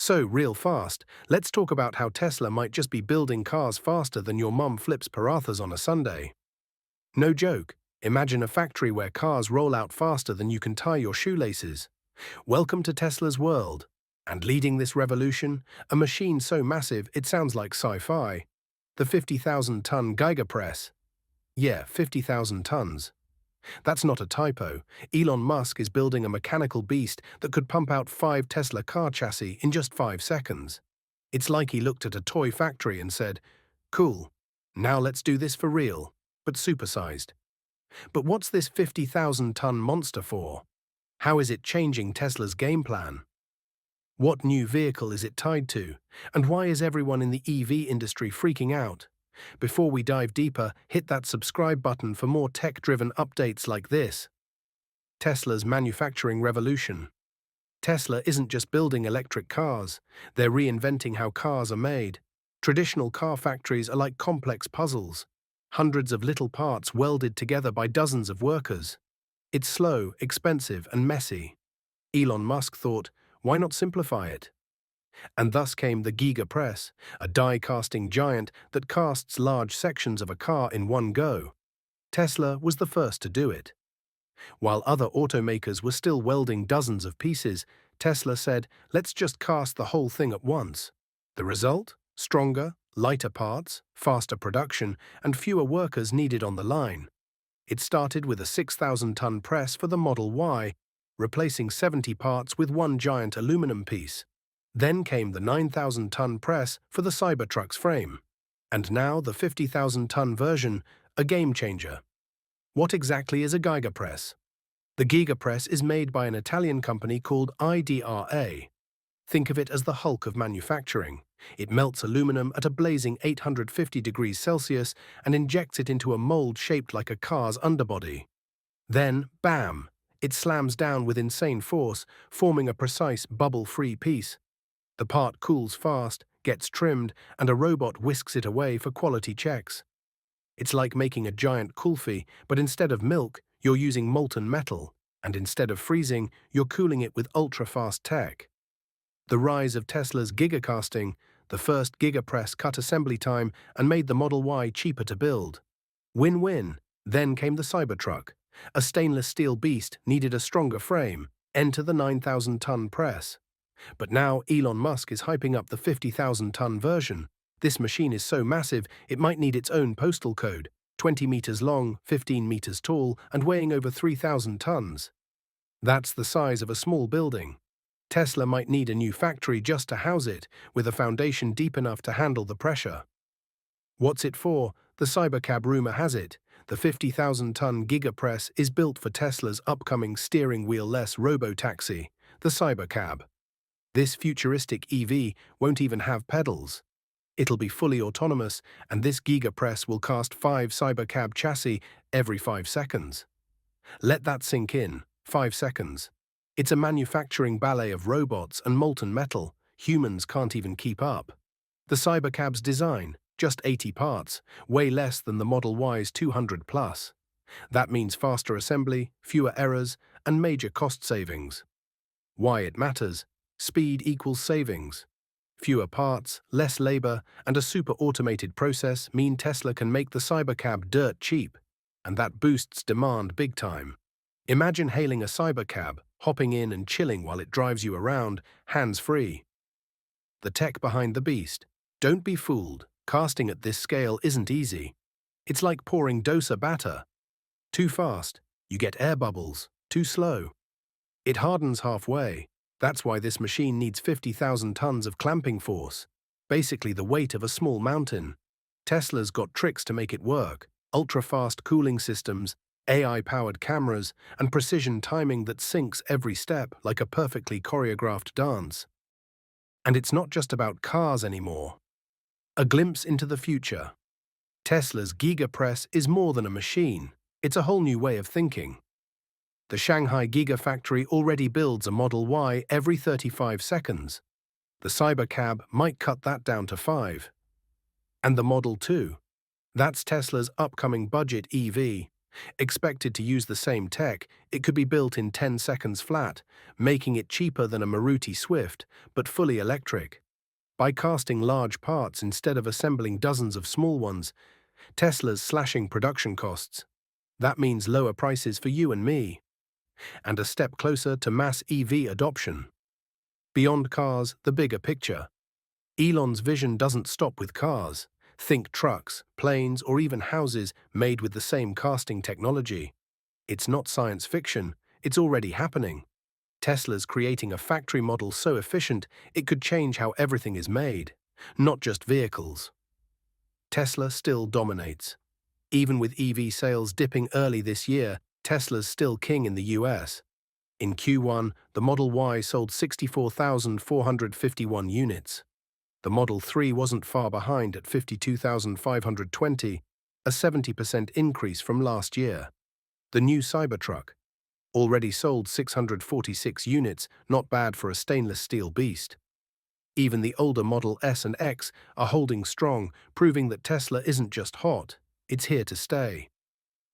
So, real fast, let's talk about how Tesla might just be building cars faster than your mum flips parathas on a Sunday. No joke. Imagine a factory where cars roll out faster than you can tie your shoelaces. Welcome to Tesla's world. And leading this revolution, a machine so massive it sounds like sci-fi. The 50,000-ton Giga Press. Yeah, 50,000 tons. That's not a typo. Elon Musk is building a mechanical beast that could pump out 5 Tesla car chassis in just 5 seconds. It's like he looked at a toy factory and said, "Cool, now let's do this for real, but supersized." But what's this 50,000-ton monster for? How is it changing Tesla's game plan? What new vehicle is it tied to? And why is everyone in the EV industry freaking out? Before we dive deeper, hit that subscribe button for more tech-driven updates like this. Tesla's manufacturing revolution. Tesla isn't just building electric cars, they're reinventing how cars are made. Traditional car factories are like complex puzzles, hundreds of little parts welded together by dozens of workers. It's slow, expensive, and messy. Elon Musk thought, why not simplify it? And thus came the Giga Press, a die-casting giant that casts large sections of a car in one go. Tesla was the first to do it. While other automakers were still welding dozens of pieces, Tesla said, let's just cast the whole thing at once. The result? Stronger, lighter parts, faster production, and fewer workers needed on the line. It started with a 6,000-ton press for the Model Y, replacing 70 parts with one giant aluminum piece. Then came the 9,000-ton press for the Cybertruck's frame. And now the 50,000-ton version, a game-changer. What exactly is a Giga Press? The Giga Press is made by an Italian company called IDRA. Think of it as the Hulk of manufacturing. It melts aluminum at a blazing 850 degrees Celsius and injects it into a mold shaped like a car's underbody. Then, bam! It slams down with insane force, forming a precise, bubble-free piece. The part cools fast, gets trimmed, and a robot whisks it away for quality checks. It's like making a giant kulfi, but instead of milk, you're using molten metal, and instead of freezing, you're cooling it with ultra-fast tech. The rise of Tesla's gigacasting, the first gigapress cut assembly time and made the Model Y cheaper to build. Win-win. Then came the Cybertruck. A stainless steel beast needed a stronger frame. Enter the 9,000-ton press. But now Elon Musk is hyping up the 50,000-ton version. This machine is so massive, it might need its own postal code, 20 meters long, 15 meters tall, and weighing over 3,000 tons. That's the size of a small building. Tesla might need a new factory just to house it, with a foundation deep enough to handle the pressure. What's it for? The Cybercab rumor has it. The 50,000-ton Giga Press is built for Tesla's upcoming steering wheel-less robo-taxi, the Cybercab. This futuristic EV won't even have pedals. It'll be fully autonomous, and this Giga Press will cast 5 Cybercab chassis every 5 seconds. Let that sink in. 5 seconds. It's a manufacturing ballet of robots and molten metal. Humans can't even keep up. The Cybercab's design, just 80 parts, way less than the Model Y's 200 plus. That means faster assembly, fewer errors, and major cost savings. Why it matters? Speed equals savings. Fewer parts, less labor, and a super-automated process mean Tesla can make the Cybercab dirt cheap, and that boosts demand big time. Imagine hailing a Cybercab, hopping in and chilling while it drives you around, hands-free. The tech behind the beast. Don't be fooled. Casting at this scale isn't easy. It's like pouring dosa batter. Too fast, you get air bubbles. Too slow, it hardens halfway. That's why this machine needs 50,000 tons of clamping force, basically the weight of a small mountain. Tesla's got tricks to make it work: ultra-fast cooling systems, AI-powered cameras, and precision timing that syncs every step like a perfectly choreographed dance. And it's not just about cars anymore. A glimpse into the future. Tesla's Giga Press is more than a machine. It's a whole new way of thinking. The Shanghai Gigafactory already builds a Model Y every 35 seconds. The Cybercab might cut that down to 5. And the Model 2? That's Tesla's upcoming budget EV. Expected to use the same tech, it could be built in 10 seconds flat, making it cheaper than a Maruti Swift, but fully electric. By casting large parts instead of assembling dozens of small ones, Tesla's slashing production costs. That means lower prices for you and me, and a step closer to mass EV adoption. Beyond cars, the bigger picture. Elon's vision doesn't stop with cars. Think trucks, planes, or even houses made with the same casting technology. It's not science fiction, it's already happening. Tesla's creating a factory model so efficient it could change how everything is made, not just vehicles. Tesla still dominates. Even with EV sales dipping early this year, Tesla's still king in the US. In Q1, the Model Y sold 64,451 units. The Model 3 wasn't far behind at 52,520, a 70% increase from last year. The new Cybertruck already sold 646 units, not bad for a stainless steel beast. Even the older Model S and X are holding strong, proving that Tesla isn't just hot, it's here to stay.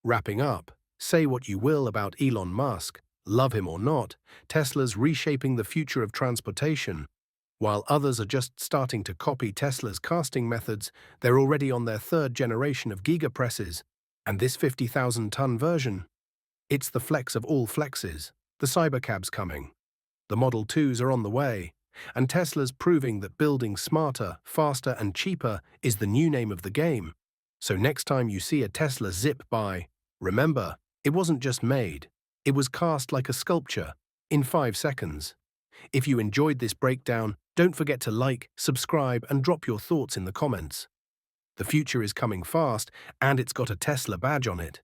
Wrapping up, say what you will about Elon Musk, love him or not, Tesla's reshaping the future of transportation. While others are just starting to copy Tesla's casting methods, they're already on their third generation of Giga Presses. And this 50,000-ton version? It's the flex of all flexes. The Cybercab's coming. The Model 2s are on the way. And Tesla's proving that building smarter, faster, and cheaper is the new name of the game. So next time you see a Tesla zip by, remember, it wasn't just made. It was cast like a sculpture, in 5 seconds. If you enjoyed this breakdown, don't forget to like, subscribe, and drop your thoughts in the comments. The future is coming fast, and it's got a Tesla badge on it.